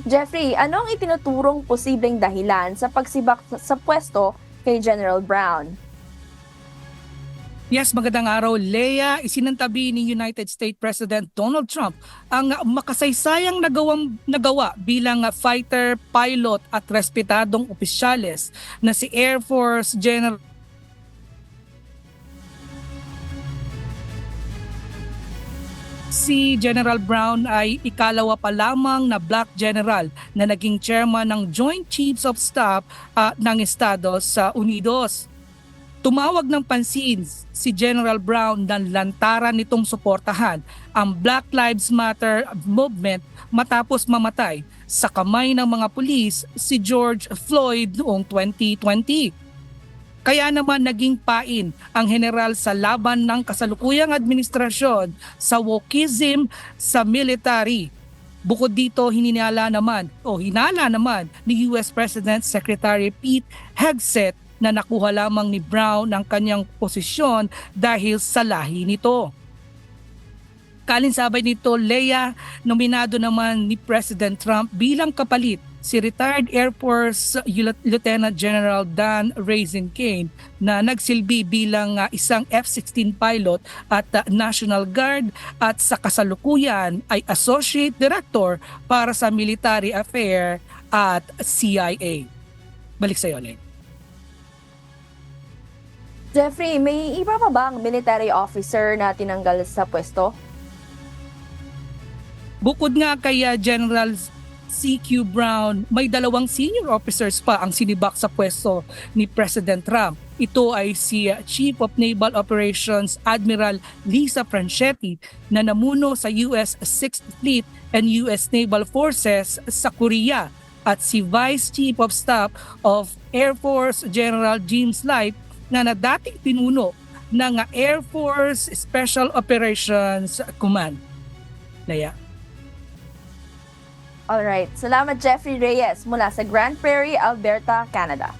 Jeffrey, anong itinuturong posibleng dahilan sa pagsibak sa pwesto kay General Brown? Yes, magandang araw, Leia. Isinantabi ni United States President Donald Trump ang makasaysayang nagawa bilang fighter, pilot at respetadong opisyales na si Air Force General Si General Brown ay ikalawa pa lamang na Black General na naging chairman ng Joint Chiefs of Staff ng Estados Unidos. Tumawag ng pansin si General Brown na lantaran nitong suportahan ang Black Lives Matter movement matapos mamatay sa kamay ng mga pulis si George Floyd noong 2020. Kaya naman naging pain ang general sa laban ng kasalukuyang administrasyon sa wokeism sa military. Bukod dito, hinala naman ni US President Secretary Pete Hegseth na nakuha lamang ni Brown ang kanyang posisyon dahil sa lahi nito. Kalinsabay nito, Leia, nominado naman ni President Trump bilang kapalit si retired Air Force Lieutenant General Dan Kane na nagsilbi bilang isang F-16 pilot at National Guard at sa kasalukuyan ay Associate Director para sa Military Affairs at CIA. Balik sa iyo, Len. Jeffrey, may iba pa bang military officer na tinanggal sa pwesto? Bukod nga kay General C.Q. Brown, may dalawang senior officers pa ang sinibak sa pwesto ni President Trump. Ito ay si Chief of Naval Operations Admiral Lisa Franchetti na namuno sa US 6th Fleet and US Naval Forces sa Korea at si Vice Chief of Staff of Air Force General James Light na dating pinuno ng Air Force Special Operations Command. Laya. Alright, salamat Jeffrey Reyes mula sa Grand Prairie, Alberta, Canada.